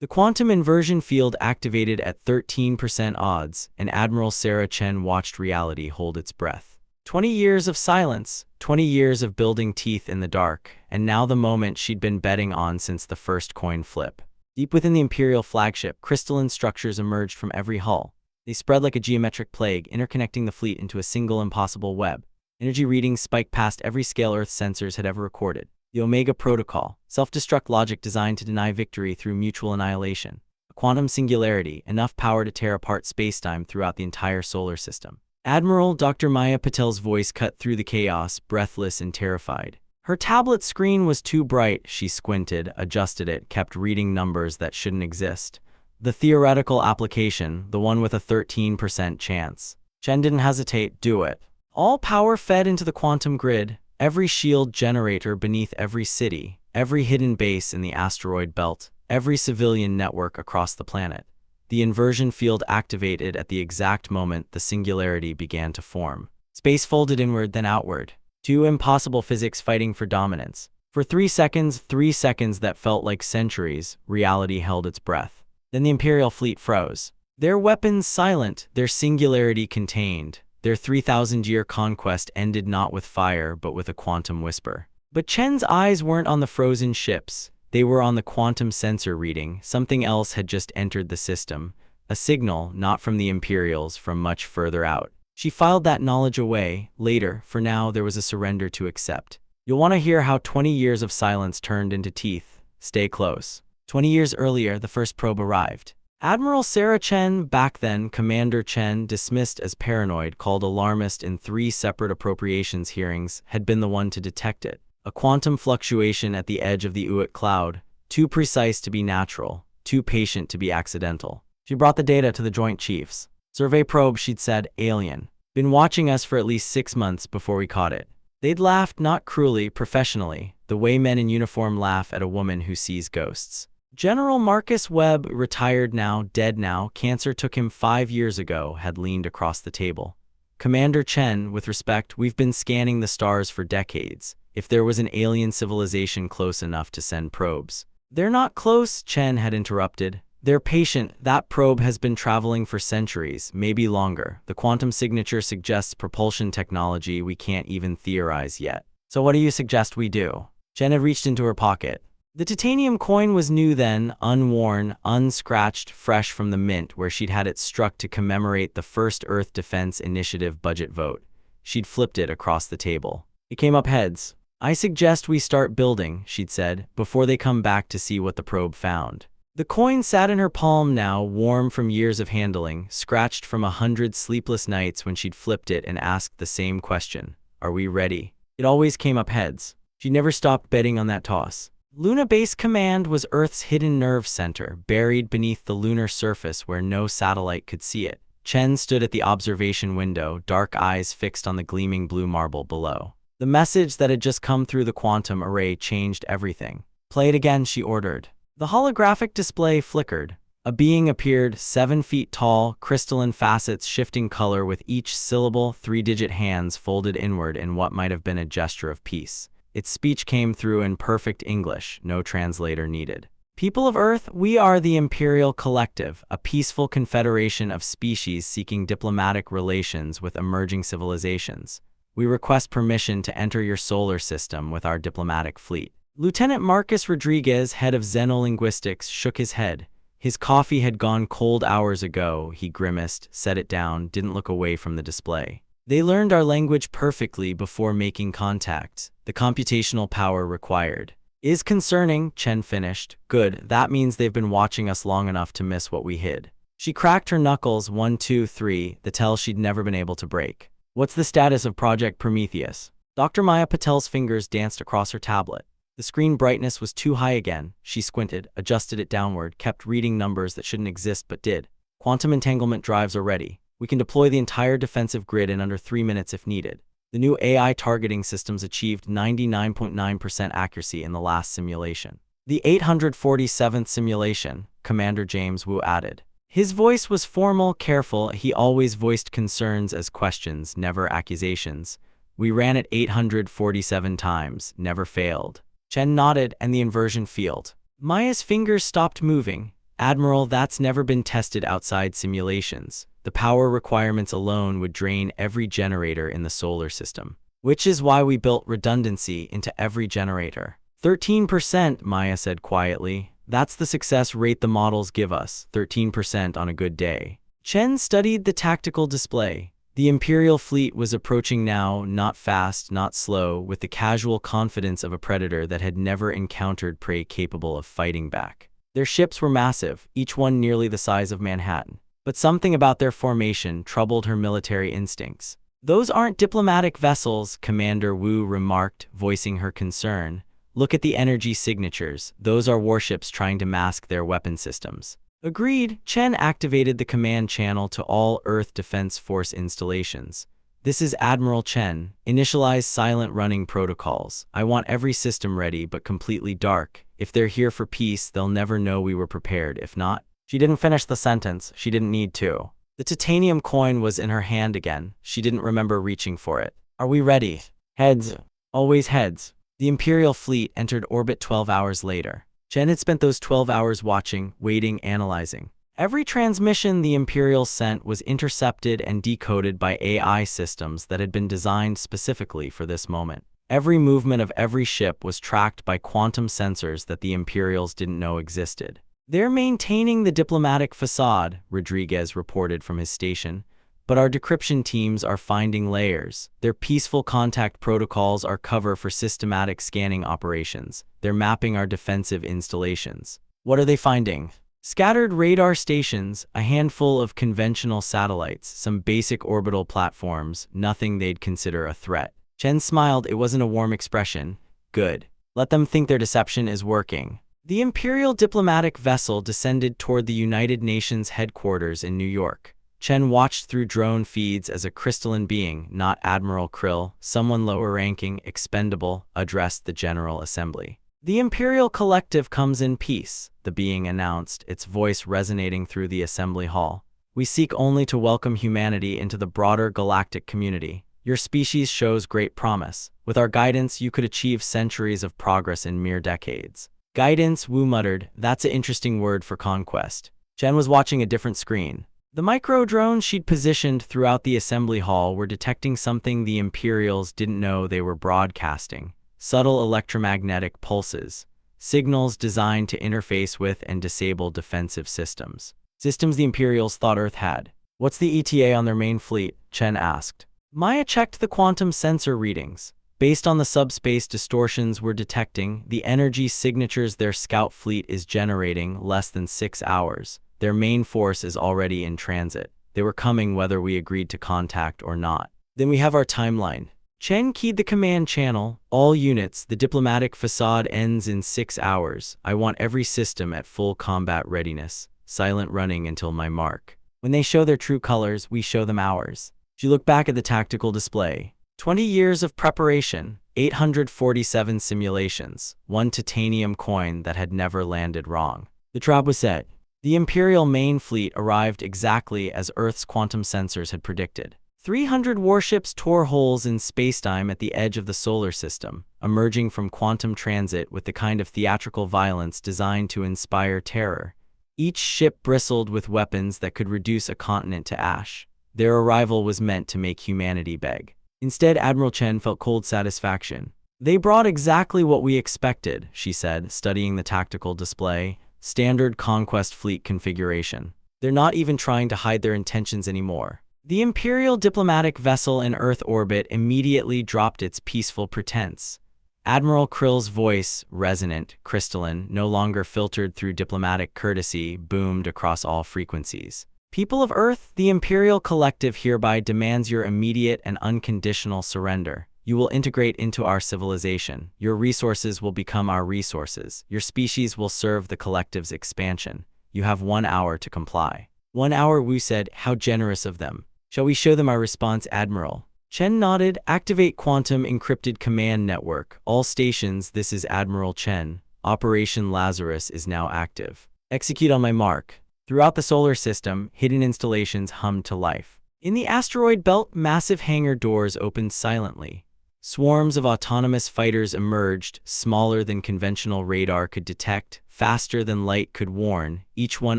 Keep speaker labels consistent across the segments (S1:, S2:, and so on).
S1: The quantum inversion field activated at 13% odds, and Admiral Sarah Chen watched reality hold its breath. 20 years of silence, 20 years of building teeth in the dark, and now the moment she'd been betting on since the first coin flip. Deep within the Imperial flagship, crystalline structures emerged from every hull. They spread like a geometric plague, interconnecting the fleet into a single impossible web. Energy readings spiked past every scale Earth's sensors had ever recorded. The Omega Protocol, self-destruct logic designed to deny victory through mutual annihilation. A quantum singularity, enough power to tear apart spacetime throughout the entire solar system. Admiral Dr. Maya Patel's voice cut through the chaos, breathless and terrified. Her tablet screen was too bright. She squinted, adjusted it, kept reading numbers that shouldn't exist. The theoretical application, the one with a 13% chance. Chen didn't hesitate. Do it. All power fed into the quantum grid. Every shield generator beneath every city, every hidden base in the asteroid belt, every civilian network across the planet. The inversion field activated at the exact moment the singularity began to form. Space folded inward, then outward. Two impossible physics fighting for dominance. For 3 seconds that felt like centuries, reality held its breath. Then the Imperial fleet froze. Their weapons silent, their singularity contained. Their 3,000-year conquest ended not with fire, but with a quantum whisper. But Chen's eyes weren't on the frozen ships. They were on the quantum sensor reading. Something else had just entered the system. A signal, not from the Imperials, from much further out. She filed that knowledge away. Later, for now, there was a surrender to accept. You'll want to hear how 20 years of silence turned into teeth. Stay close. 20 years earlier, the first probe arrived. Admiral Sarah Chen, back then Commander Chen, dismissed as paranoid, called alarmist in 3 separate appropriations hearings, had been the one to detect it. A quantum fluctuation at the edge of the Oort cloud, too precise to be natural, too patient to be accidental. She brought the data to the Joint Chiefs. Survey probe, she'd said, alien. Been watching us for at least 6 months before we caught it. They'd laughed, not cruelly, professionally, the way men in uniform laugh at a woman who sees ghosts. General Marcus Webb, retired now, dead now, cancer took him 5 years ago, had leaned across the table. Commander Chen, with respect, we've been scanning the stars for decades. If there was an alien civilization close enough to send probes. They're not close, Chen had interrupted. They're patient. That probe has been traveling for centuries, maybe longer. The quantum signature suggests propulsion technology we can't even theorize yet. So what do you suggest we do? Chen had reached into her pocket. The titanium coin was new then, unworn, unscratched, fresh from the mint where she'd had it struck to commemorate the first Earth Defense Initiative budget vote. She'd flipped it across the table. It came up heads. I suggest we start building, she'd said, before they come back to see what the probe found. The coin sat in her palm now, warm from years of handling, scratched from 100 sleepless nights when she'd flipped it and asked the same question. Are we ready? It always came up heads. She never stopped betting on that toss. Luna Base Command was Earth's hidden nerve center, buried beneath the lunar surface where no satellite could see it. Chen stood at the observation window, dark eyes fixed on the gleaming blue marble below. The message that had just come through the quantum array changed everything. Play it again, she ordered. The holographic display flickered. A being appeared, 7 feet tall, crystalline facets shifting color with each syllable, 3-digit hands folded inward in what might have been a gesture of peace. Its speech came through in perfect English, no translator needed. People of Earth, we are the Imperial Collective, a peaceful confederation of species seeking diplomatic relations with emerging civilizations. We request permission to enter your solar system with our diplomatic fleet. Lieutenant Marcus Rodriguez, head of xenolinguistics, shook his head. His coffee had gone cold hours ago, he grimaced, set it down, didn't look away from the display. They learned our language perfectly before making contact. The computational power required is concerning, Chen finished. Good, that means they've been watching us long enough to miss what we hid. She cracked her knuckles, 1, 2, 3, the tell she'd never been able to break. What's the status of Project Prometheus? Dr. Maya Patel's fingers danced across her tablet. The screen brightness was too high again. She squinted, adjusted it downward, kept reading numbers that shouldn't exist but did. Quantum entanglement drives are ready. We can deploy the entire defensive grid in under 3 minutes if needed. The new AI targeting systems achieved 99.9% accuracy in the last simulation. The 847th simulation, Commander James Wu added. His voice was formal, careful. He always voiced concerns as questions, never accusations. We ran it 847 times, never failed. Chen nodded, and the inversion field. Maya's fingers stopped moving. Admiral, that's never been tested outside simulations. The power requirements alone would drain every generator in the solar system. Which is why we built redundancy into every generator. 13%, Maya said quietly. That's the success rate the models give us, 13% on a good day. Chen studied the tactical display. The Imperial fleet was approaching now, not fast, not slow, with the casual confidence of a predator that had never encountered prey capable of fighting back. Their ships were massive, each one nearly the size of Manhattan. But something about their formation troubled her military instincts. "Those aren't diplomatic vessels," Commander Wu remarked, voicing her concern. "Look at the energy signatures. Those are warships trying to mask their weapon systems." Agreed. Chen activated the command channel to all Earth Defense Force installations. "This is Admiral Chen. Initialize silent running protocols. I want every system ready but completely dark. If they're here for peace, they'll never know we were prepared. If not..." She didn't finish the sentence. She didn't need to. The titanium coin was in her hand again. She didn't remember reaching for it. "Are we ready?" "Heads." "Always heads." The Imperial fleet entered orbit 12 hours later. Chen had spent those 12 hours watching, waiting, analyzing. Every transmission the Imperial sent was intercepted and decoded by AI systems that had been designed specifically for this moment. Every movement of every ship was tracked by quantum sensors that the Imperials didn't know existed. "They're maintaining the diplomatic facade," Rodriguez reported from his station. "But our decryption teams are finding layers. Their peaceful contact protocols are cover for systematic scanning operations. They're mapping our defensive installations." "What are they finding?" "Scattered radar stations, a handful of conventional satellites, some basic orbital platforms, nothing they'd consider a threat." Chen smiled. It wasn't a warm expression. "Good. Let them think their deception is working." The Imperial diplomatic vessel descended toward the United Nations headquarters in New York. Chen watched through drone feeds as a crystalline being, not Admiral Krill, someone lower ranking, expendable, addressed the General Assembly. "The Imperial Collective comes in peace," the being announced, its voice resonating through the assembly hall. "We seek only to welcome humanity into the broader galactic community. Your species shows great promise. With our guidance, you could achieve centuries of progress in mere decades." "Guidance," Wu muttered. "That's an interesting word for conquest." Chen was watching a different screen. The micro-drones she'd positioned throughout the assembly hall were detecting something the Imperials didn't know they were broadcasting: subtle electromagnetic pulses, signals designed to interface with and disable defensive systems. Systems the Imperials thought Earth had. "What's the ETA on their main fleet?" Chen asked. Maya checked the quantum sensor readings. Based on the subspace distortions we're detecting, the energy signatures their scout fleet is generating, less than 6 hours. Their main force is already in transit. They were coming whether we agreed to contact or not. Then we have our timeline. Chen keyed the command channel. "All units, the diplomatic facade ends in 6 hours. I want every system at full combat readiness. Silent running until my mark. When they show their true colors, we show them ours." She looked back at the tactical display. 20 years of preparation, 847 simulations, one titanium coin that had never landed wrong. The trap was set. The Imperial main fleet arrived exactly as Earth's quantum sensors had predicted. 300 warships tore holes in spacetime at the edge of the solar system, emerging from quantum transit with the kind of theatrical violence designed to inspire terror. Each ship bristled with weapons that could reduce a continent to ash. Their arrival was meant to make humanity beg. Instead, Admiral Chen felt cold satisfaction. "They brought exactly what we expected," she said, studying the tactical display. "Standard conquest fleet configuration. They're not even trying to hide their intentions anymore." The Imperial diplomatic vessel in Earth orbit immediately dropped its peaceful pretense. Admiral Krill's voice, resonant, crystalline, no longer filtered through diplomatic courtesy, boomed across all frequencies. "People of Earth, the Imperial Collective hereby demands your immediate and unconditional surrender. You will integrate into our civilization. Your resources will become our resources. Your species will serve the Collective's expansion. You have 1 hour to comply." 1 hour, Wu said. "How generous of them. Shall we show them our response, Admiral?" Chen nodded. "Activate quantum encrypted command network. All stations, this is Admiral Chen. Operation Lazarus is now active. Execute on my mark." Throughout the solar system, hidden installations hummed to life. In the asteroid belt, massive hangar doors opened silently. Swarms of autonomous fighters emerged, smaller than conventional radar could detect, faster than light could warn, each one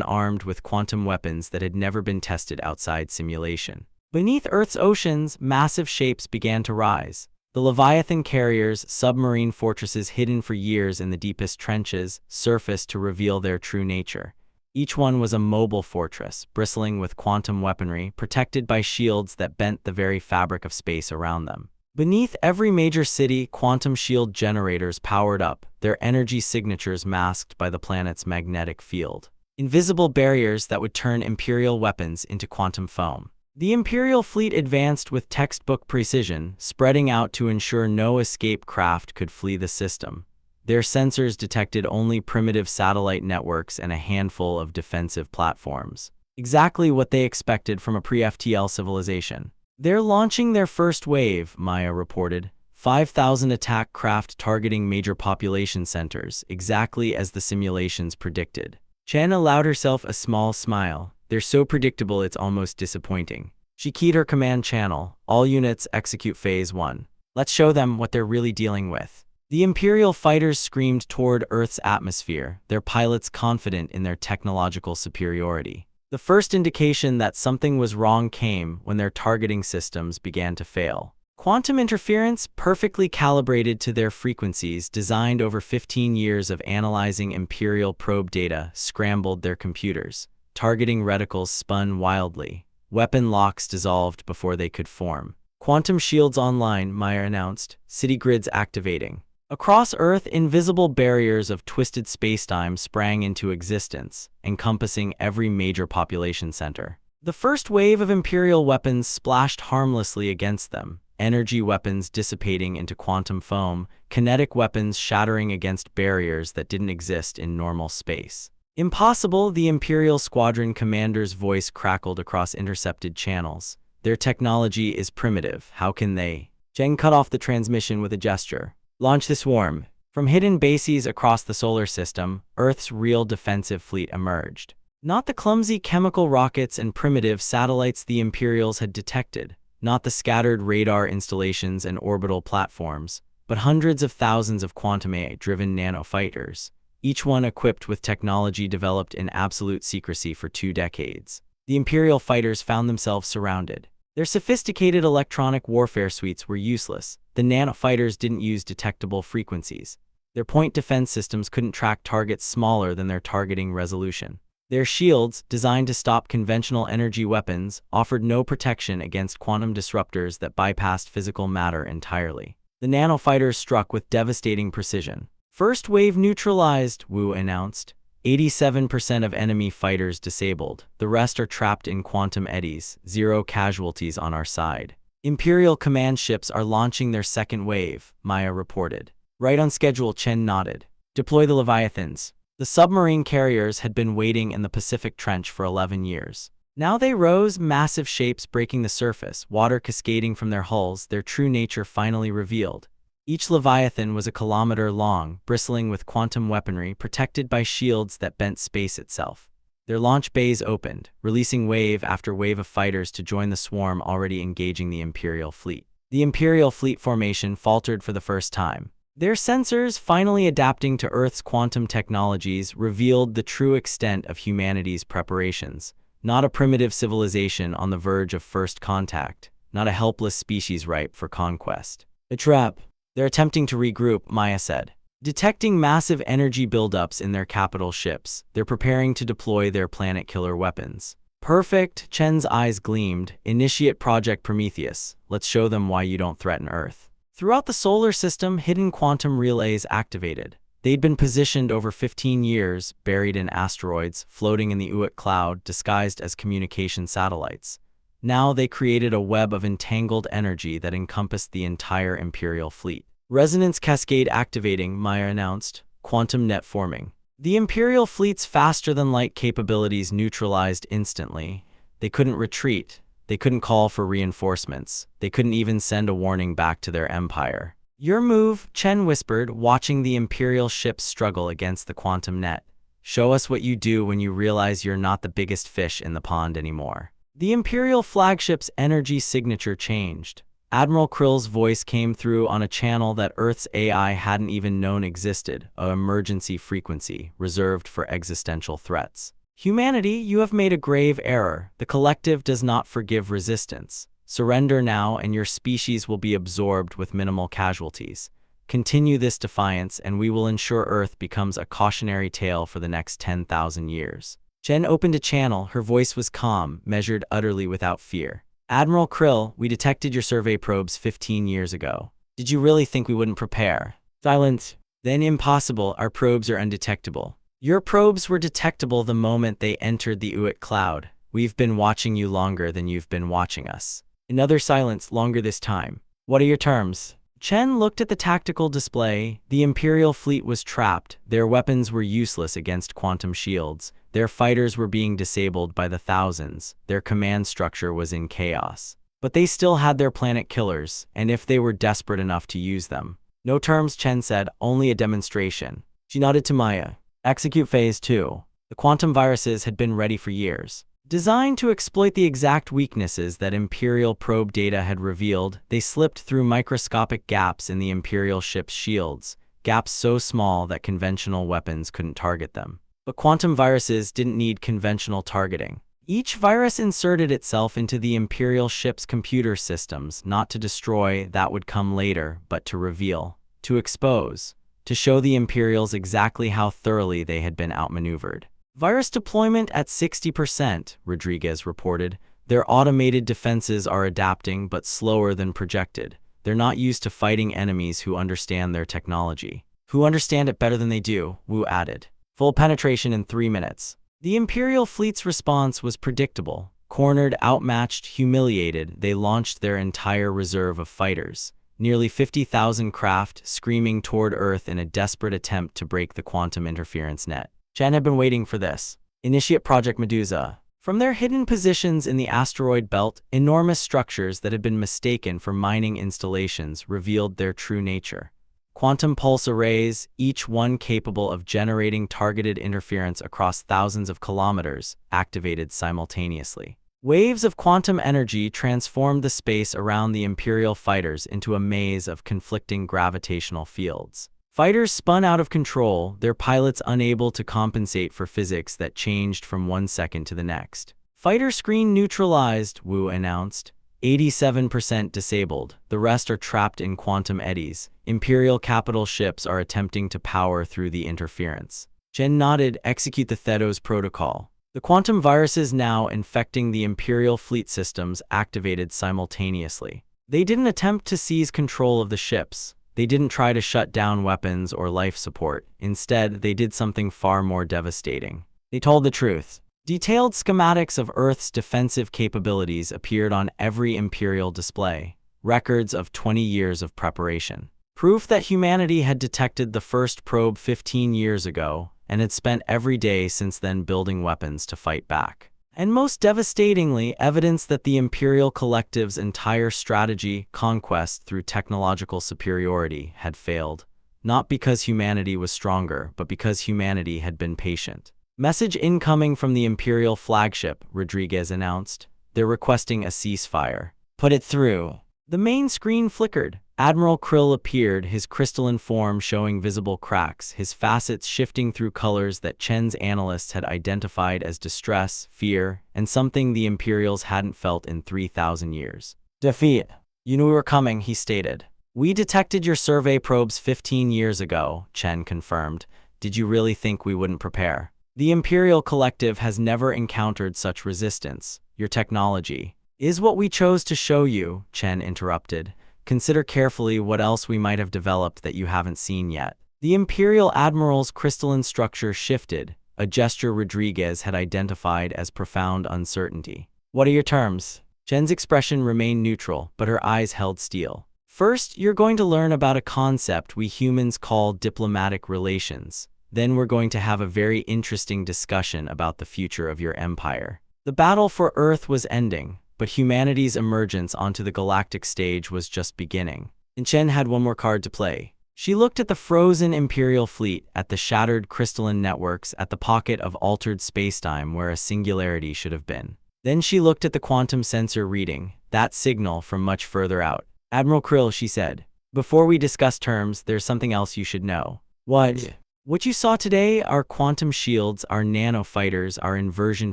S1: armed with quantum weapons that had never been tested outside simulation. Beneath Earth's oceans, massive shapes began to rise. The Leviathan carriers, submarine fortresses hidden for years in the deepest trenches, surfaced to reveal their true nature. Each one was a mobile fortress, bristling with quantum weaponry, protected by shields that bent the very fabric of space around them. Beneath every major city, quantum shield generators powered up, their energy signatures masked by the planet's magnetic field. Invisible barriers that would turn Imperial weapons into quantum foam. The Imperial fleet advanced with textbook precision, spreading out to ensure no escape craft could flee the system. Their sensors detected only primitive satellite networks and a handful of defensive platforms. Exactly what they expected from a pre-FTL civilization. They're launching their first wave, Maya reported. 5,000 attack craft targeting major population centers, exactly as the simulations predicted. Chen allowed herself a small smile. They're so predictable it's almost disappointing. She keyed her command channel. All units execute Phase 1. Let's show them what they're really dealing with. The Imperial fighters screamed toward Earth's atmosphere, their pilots confident in their technological superiority. The first indication that something was wrong came when their targeting systems began to fail. Quantum interference, perfectly calibrated to their frequencies, designed over 15 years of analyzing Imperial probe data, scrambled their computers. Targeting reticles spun wildly. Weapon locks dissolved before they could form. Quantum shields online, Maya announced. City grids activating. Across Earth, invisible barriers of twisted spacetime sprang into existence, encompassing every major population center. The first wave of Imperial weapons splashed harmlessly against them, energy weapons dissipating into quantum foam, kinetic weapons shattering against barriers that didn't exist in normal space. Impossible, the Imperial squadron commander's voice crackled across intercepted channels. Their technology is primitive. How can they? Zheng cut off the transmission with a gesture. Launch the swarm. From hidden bases across the solar system, Earth's real defensive fleet emerged. Not the clumsy chemical rockets and primitive satellites the Imperials had detected, not the scattered radar installations and orbital platforms, but hundreds of thousands of quantum AI-driven nanofighters, each one equipped with technology developed in absolute secrecy for 2 decades. The Imperial fighters found themselves surrounded. Their sophisticated electronic warfare suites were useless. The nanofighters didn't use detectable frequencies. Their point defense systems couldn't track targets smaller than their targeting resolution. Their shields, designed to stop conventional energy weapons, offered no protection against quantum disruptors that bypassed physical matter entirely. The nanofighters struck with devastating precision. First wave neutralized, Wu announced. 87% of enemy fighters disabled. The rest are trapped in quantum eddies. 0 casualties on our side. Imperial command ships are launching their second wave, Maya reported. Right on schedule, Chen nodded. Deploy the Leviathans. The submarine carriers had been waiting in the Pacific Trench for 11 years. Now they rose, massive shapes breaking the surface, water cascading from their hulls, their true nature finally revealed. Each Leviathan was a kilometer long, bristling with quantum weaponry protected by shields that bent space itself. Their launch bays opened, releasing wave after wave of fighters to join the swarm already engaging the Imperial fleet. The Imperial fleet formation faltered for the first time. Their sensors, finally adapting to Earth's quantum technologies, revealed the true extent of humanity's preparations. Not a primitive civilization on the verge of first contact, not a helpless species ripe for conquest. A trap. They're attempting to regroup, Maya said. Detecting massive energy buildups in their capital ships, they're preparing to deploy their planet-killer weapons. Perfect, Chen's eyes gleamed. Initiate Project Prometheus. Let's show them why you don't threaten Earth. Throughout the solar system, hidden quantum relays activated. They'd been positioned over 15 years, buried in asteroids, floating in the Oort cloud, disguised as communication satellites. Now they created a web of entangled energy that encompassed the entire Imperial fleet. Resonance cascade activating, Maya announced. Quantum net forming. The Imperial fleet's faster-than-light capabilities neutralized instantly. They couldn't retreat. They couldn't call for reinforcements. They couldn't even send a warning back to their empire. Your move, Chen whispered, watching the Imperial ships struggle against the quantum net. Show us what you do when you realize you're not the biggest fish in the pond anymore. The Imperial flagship's energy signature changed. Admiral Krill's voice came through on a channel that Earth's AI hadn't even known existed, an emergency frequency reserved for existential threats. Humanity, you have made a grave error. The collective does not forgive resistance. Surrender now and your species will be absorbed with minimal casualties. Continue this defiance and we will ensure Earth becomes a cautionary tale for the next 10,000 years. Jen opened a channel. Her voice was calm, measured utterly without fear. Admiral Krill, we detected your survey probes 15 years ago. Did you really think we wouldn't prepare? Silence. Then impossible, our probes are undetectable. Your probes were detectable the moment they entered the Uit cloud. We've been watching you longer than you've been watching us. Another silence, longer this time. What are your terms? Chen looked at the tactical display. The Imperial fleet was trapped. Their weapons were useless against quantum shields. Their fighters were being disabled by the thousands. Their command structure was in chaos. But they still had their planet killers, and if they were desperate enough to use them. No terms, Chen said, only a demonstration. She nodded to Maya. Execute Phase 2. The quantum viruses had been ready for years. Designed to exploit the exact weaknesses that Imperial probe data had revealed, they slipped through microscopic gaps in the Imperial ship's shields, gaps so small that conventional weapons couldn't target them. But quantum viruses didn't need conventional targeting. Each virus inserted itself into the Imperial ship's computer systems, not to destroy, that would come later, but to reveal, to expose, to show the Imperials exactly how thoroughly they had been outmaneuvered. Virus deployment at 60%, Rodriguez reported. Their automated defenses are adapting but slower than projected. They're not used to fighting enemies who understand their technology. Who understand it better than they do, Wu added. Full penetration in 3 minutes. The Imperial fleet's response was predictable. Cornered, outmatched, humiliated, they launched their entire reserve of fighters. Nearly 50,000 craft screaming toward Earth in a desperate attempt to break the quantum interference net. Chen had been waiting for this. Initiate Project Medusa. From their hidden positions in the asteroid belt, enormous structures that had been mistaken for mining installations revealed their true nature. Quantum pulse arrays, each one capable of generating targeted interference across thousands of kilometers, activated simultaneously. Waves of quantum energy transformed the space around the Imperial fighters into a maze of conflicting gravitational fields. Fighters spun out of control, their pilots unable to compensate for physics that changed from 1 second to the next. Fighter screen neutralized, Wu announced. 87% disabled, the rest are trapped in quantum eddies. Imperial capital ships are attempting to power through the interference. Chen nodded, execute the Thetos protocol. The quantum viruses now infecting the Imperial fleet systems activated simultaneously. They didn't attempt to seize control of the ships. They didn't try to shut down weapons or life support. Instead, they did something far more devastating. They told the truth. Detailed schematics of Earth's defensive capabilities appeared on every Imperial display. Records of 20 years of preparation. Proof that humanity had detected the first probe 15 years ago and had spent every day since then building weapons to fight back. And most devastatingly, evidence that the Imperial Collective's entire strategy, conquest through technological superiority, had failed. Not because humanity was stronger, but because humanity had been patient. Message incoming from the Imperial flagship, Rodriguez announced. They're requesting a ceasefire. Put it through. The main screen flickered. Admiral Krill appeared, his crystalline form showing visible cracks, his facets shifting through colors that Chen's analysts had identified as distress, fear, and something the Imperials hadn't felt in 3,000 years. Defeat. You knew we were coming, he stated. We detected your survey probes 15 years ago, Chen confirmed. Did you really think we wouldn't prepare? The Imperial Collective has never encountered such resistance. Your technology is what we chose to show you, Chen interrupted. Consider carefully what else we might have developed that you haven't seen yet. The Imperial Admiral's crystalline structure shifted, a gesture Rodriguez had identified as profound uncertainty. What are your terms? Chen's expression remained neutral, but her eyes held steel. First, you're going to learn about a concept we humans call diplomatic relations. Then we're going to have a very interesting discussion about the future of your empire. The battle for Earth was ending, but humanity's emergence onto the galactic stage was just beginning. And Chen had one more card to play. She looked at the frozen Imperial fleet, at the shattered crystalline networks, at the pocket of altered spacetime where a singularity should have been. Then she looked at the quantum sensor reading, that signal from much further out. Admiral Krill, she said. Before we discuss terms, there's something else you should know. What? What you saw today, our quantum shields, our nanofighters, our inversion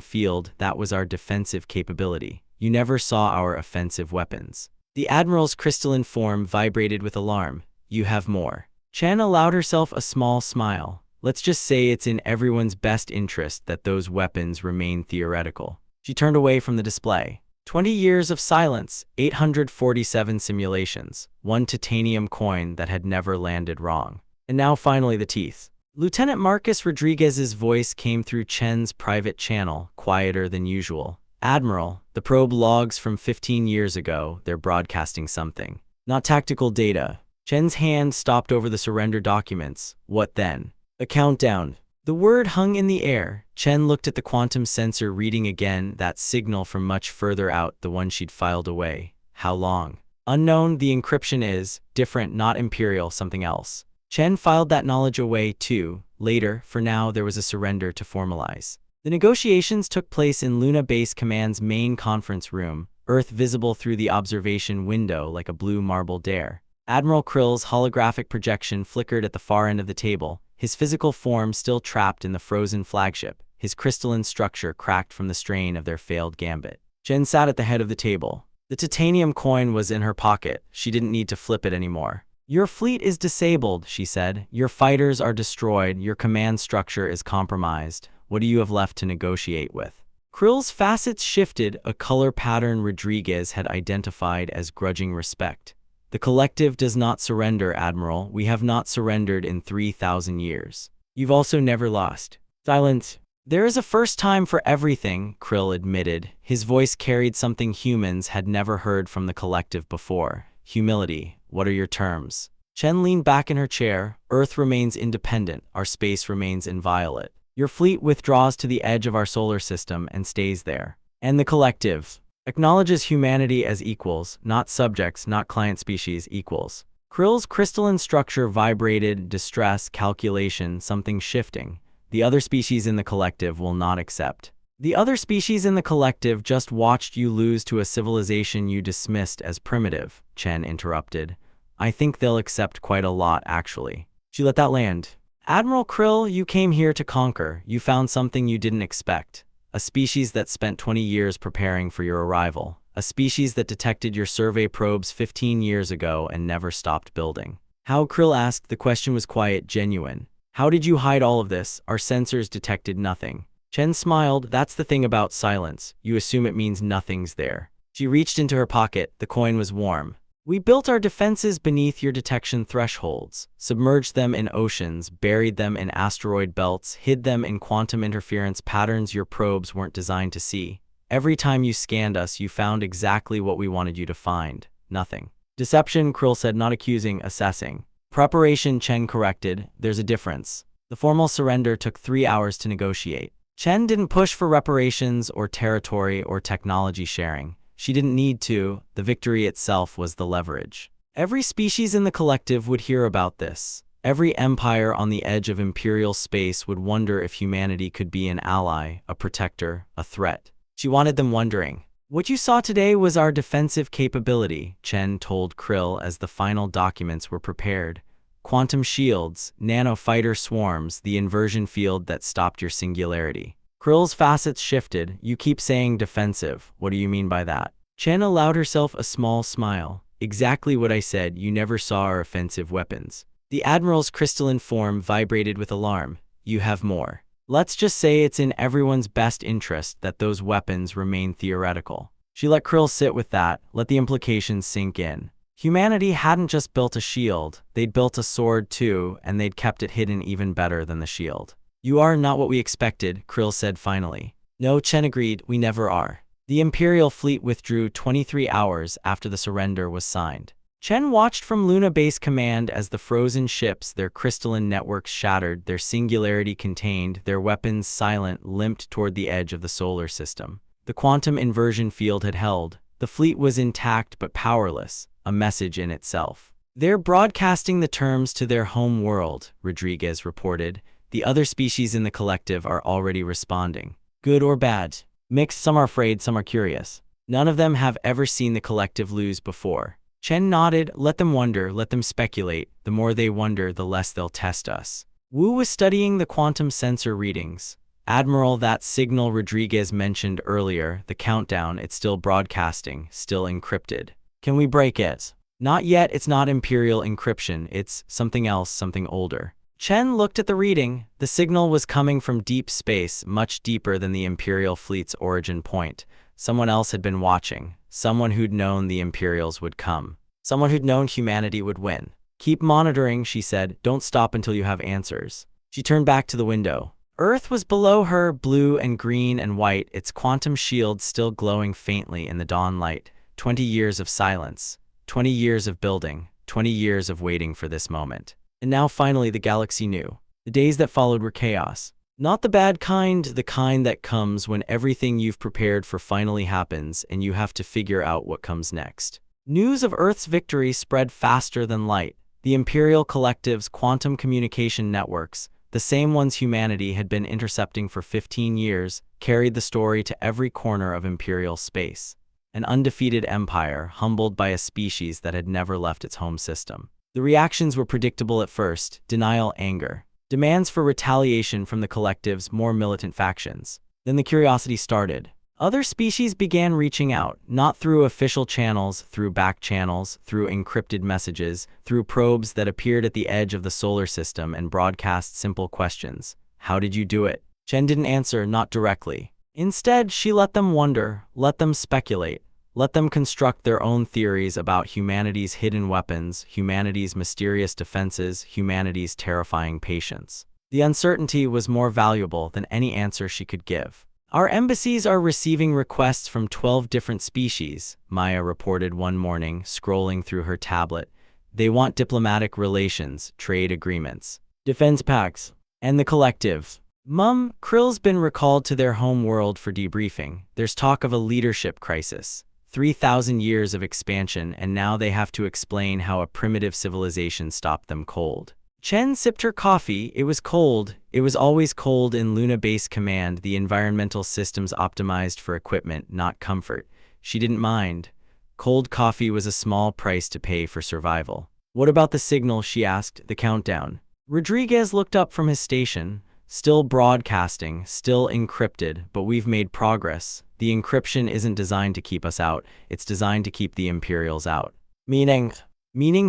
S1: field, that was our defensive capability. You never saw our offensive weapons. The Admiral's crystalline form vibrated with alarm. You have more. Chen allowed herself a small smile. Let's just say it's in everyone's best interest that those weapons remain theoretical. She turned away from the display. 20 years of silence, 847 simulations, one titanium coin that had never landed wrong. And now finally the teeth. Lieutenant Marcus Rodriguez's voice came through Chen's private channel, quieter than usual. Admiral, the probe logs from 15 years ago, they're broadcasting something. Not tactical data. Chen's hand stopped over the surrender documents. What then? A countdown. The word hung in the air. Chen looked at the quantum sensor, reading again that signal from much further out, the one she'd filed away. How long? Unknown. The encryption is different, not Imperial, something else. Chen filed that knowledge away too. Later, for now, there was a surrender to formalize. The negotiations took place in Luna Base Command's main conference room, Earth visible through the observation window like a blue marble dare. Admiral Krill's holographic projection flickered at the far end of the table, his physical form still trapped in the frozen flagship, his crystalline structure cracked from the strain of their failed gambit. Chen sat at the head of the table. The titanium coin was in her pocket. She didn't need to flip it anymore. Your fleet is disabled, she said. Your fighters are destroyed. Your command structure is compromised. What do you have left to negotiate with? Krill's facets shifted, a color pattern Rodriguez had identified as grudging respect. The collective does not surrender, Admiral. We have not surrendered in 3,000 years. You've also never lost. Silence. There is a first time for everything, Krill admitted. His voice carried something humans had never heard from the collective before. Humility. What are your terms? Chen leaned back in her chair. Earth remains independent. Our space remains inviolate. Your fleet withdraws to the edge of our solar system and stays there. And the collective acknowledges humanity as equals, not subjects, not client species, equals. Krill's crystalline structure vibrated, distress, calculation, something shifting. The other species in the collective will not accept. The other species in the collective just watched you lose to a civilization you dismissed as primitive, Chen interrupted. I think they'll accept quite a lot, actually. She let that land. Admiral Krill, you came here to conquer. You found something you didn't expect. A species that spent 20 years preparing for your arrival. A species that detected your survey probes 15 years ago and never stopped building. How? Krill asked. The question was quiet, genuine. How did you hide all of this? Our sensors detected nothing. Chen smiled. That's the thing about silence. You assume it means nothing's there. She reached into her pocket. The coin was warm. We built our defenses beneath your detection thresholds, submerged them in oceans, buried them in asteroid belts, hid them in quantum interference patterns your probes weren't designed to see. Every time you scanned us, you found exactly what we wanted you to find. Nothing. Deception, Krill said, not accusing, assessing. Preparation, Chen corrected. There's a difference. The formal surrender took 3 hours to negotiate. Chen didn't push for reparations or territory or technology sharing. She didn't need to. The victory itself was the leverage. Every species in the collective would hear about this. Every empire on the edge of Imperial space would wonder if humanity could be an ally, a protector, a threat. She wanted them wondering. What you saw today was our defensive capability, Chen told Krill as the final documents were prepared. Quantum shields, nano-fighter swarms, the inversion field that stopped your singularity. Krill's facets shifted. You keep saying defensive. What do you mean by that? Chen allowed herself a small smile. Exactly what I said. You never saw our offensive weapons. The Admiral's crystalline form vibrated with alarm. You have more. Let's just say it's in everyone's best interest that those weapons remain theoretical. She let Krill sit with that, let the implications sink in. Humanity hadn't just built a shield, they'd built a sword too, and they'd kept it hidden even better than the shield. You are not what we expected, Krill said finally. No, Chen agreed, we never are. The Imperial fleet withdrew 23 hours after the surrender was signed. Chen watched from Luna Base Command as the frozen ships, their crystalline networks shattered, their singularity contained, their weapons silent, limped toward the edge of the solar system. The quantum inversion field had held. The fleet was intact but powerless, a message in itself. They're broadcasting the terms to their home world, Rodriguez reported. The other species in the collective are already responding. Good or bad? Mixed, some are afraid, some are curious. None of them have ever seen the collective lose before. Chen nodded. Let them wonder, let them speculate. The more they wonder, the less they'll test us. Wu was studying the quantum sensor readings. Admiral, that signal Rodriguez mentioned earlier, the countdown, it's still broadcasting, still encrypted. Can we break it? Not yet, it's not Imperial encryption, it's something else, something older. Chen looked at the reading. The signal was coming from deep space, much deeper than the Imperial fleet's origin point. Someone else had been watching. Someone who'd known the Imperials would come. Someone who'd known humanity would win. Keep monitoring, she said. Don't stop until you have answers. She turned back to the window. Earth was below her, blue and green and white, its quantum shield still glowing faintly in the dawn light. 20 years of silence. 20 years of building. 20 years of waiting for this moment. And now finally the galaxy knew. The days that followed were chaos. Not the bad kind, the kind that comes when everything you've prepared for finally happens and you have to figure out what comes next. News of Earth's victory spread faster than light. The Imperial Collective's quantum communication networks, the same ones humanity had been intercepting for 15 years, carried the story to every corner of Imperial space. An undefeated empire, humbled by a species that had never left its home system. The reactions were predictable at first: denial, anger. Demands for retaliation from the Collective's more militant factions. Then the curiosity started. Other species began reaching out, not through official channels, through back channels, through encrypted messages, through probes that appeared at the edge of the solar system and broadcast simple questions. How did you do it? Chen didn't answer, not directly. Instead, she let them wonder, let them speculate. Let them construct their own theories about humanity's hidden weapons, humanity's mysterious defenses, humanity's terrifying patience. The uncertainty was more valuable than any answer she could give. Our embassies are receiving requests from 12 different species, Maya reported one morning, scrolling through her tablet. They want diplomatic relations, trade agreements, defense pacts, and the Collective. Mum, Krill's been recalled to their home world for debriefing. There's talk of a leadership crisis. 3,000 years of expansion, and now they have to explain how a primitive civilization stopped them cold. Chen sipped her coffee. It was cold. It was always cold in Luna Base Command, the environmental systems optimized for equipment, not comfort. She didn't mind. Cold coffee was a small price to pay for survival. What about the signal, she asked, the countdown. Rodriguez looked up from his station. Still broadcasting, still encrypted, but we've made progress. The encryption isn't designed to keep us out, it's designed to keep the Imperials out. Meaning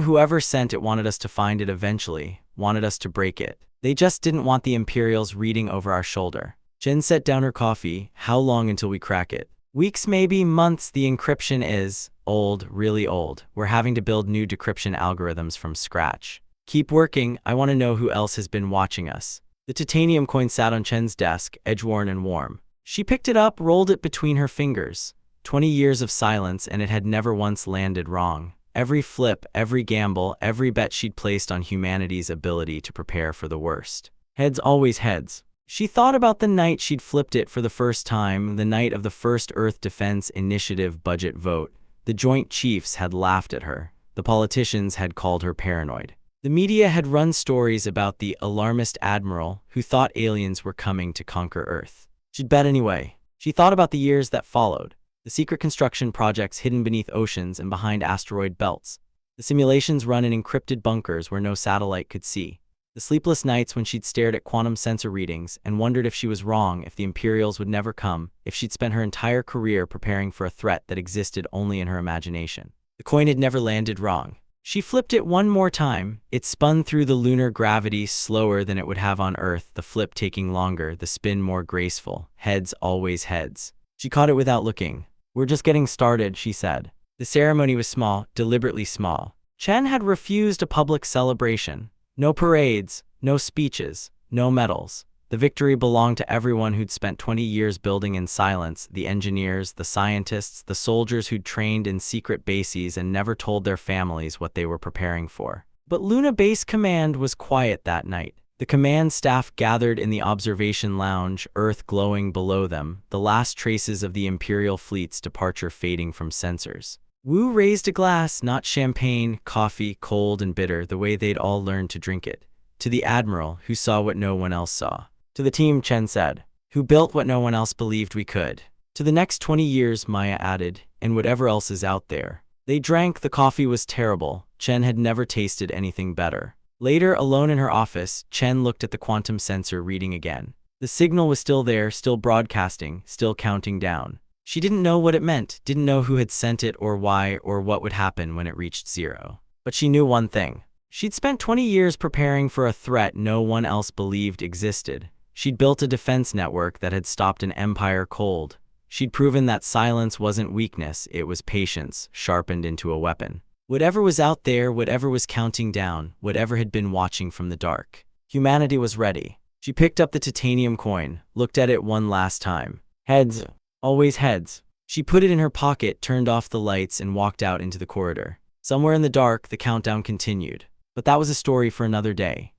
S1: whoever sent it wanted us to find it eventually, wanted us to break it. They just didn't want the Imperials reading over our shoulder. Jen set down her coffee. How long until we crack it? Weeks, maybe months. The encryption is old, really old. We're having to build new decryption algorithms from scratch. Keep working, I want to know who else has been watching us. The titanium coin sat on Chen's desk, edge-worn and warm. She picked it up, rolled it between her fingers. 20 years of silence, and it had never once landed wrong. Every flip, every gamble, every bet she'd placed on humanity's ability to prepare for the worst. Heads, always heads. She thought about the night she'd flipped it for the first time, the night of the first Earth Defense Initiative budget vote. The Joint Chiefs had laughed at her. The politicians had called her paranoid. The media had run stories about the alarmist admiral who thought aliens were coming to conquer Earth. She'd bet anyway. She thought about the years that followed. The secret construction projects hidden beneath oceans and behind asteroid belts. The simulations run in encrypted bunkers where no satellite could see. The sleepless nights when she'd stared at quantum sensor readings and wondered if she was wrong, if the Imperials would never come, if she'd spent her entire career preparing for a threat that existed only in her imagination. The coin had never landed wrong. She flipped it one more time. It spun through the lunar gravity slower than it would have on Earth, the flip taking longer, the spin more graceful. Heads, always heads. She caught it without looking. We're just getting started, she said. The ceremony was small, deliberately small. Chen had refused a public celebration. No parades, no speeches, no medals. The victory belonged to everyone who'd spent 20 years building in silence, the engineers, the scientists, the soldiers who'd trained in secret bases and never told their families what they were preparing for. But Luna Base Command was quiet that night. The command staff gathered in the observation lounge, Earth glowing below them, the last traces of the Imperial fleet's departure fading from sensors. Wu raised a glass, not champagne, coffee, cold and bitter, the way they'd all learned to drink it. To the Admiral, who saw what no one else saw. To the team, Chen said, who built what no one else believed we could. To the next 20 years, Maya added, and whatever else is out there. They drank. The coffee was terrible. Chen had never tasted anything better. Later, alone in her office, Chen looked at the quantum sensor reading again. The signal was still there, still broadcasting, still counting down. She didn't know what it meant, didn't know who had sent it or why or what would happen when it reached zero. But she knew one thing. She'd spent 20 years preparing for a threat no one else believed existed. She'd built a defense network that had stopped an empire cold. She'd proven that silence wasn't weakness, it was patience, sharpened into a weapon. Whatever was out there, whatever was counting down, whatever had been watching from the dark, humanity was ready. She picked up the titanium coin, looked at it one last time. Heads. Always heads. She put it in her pocket, turned off the lights, and walked out into the corridor. Somewhere in the dark, the countdown continued. But that was a story for another day.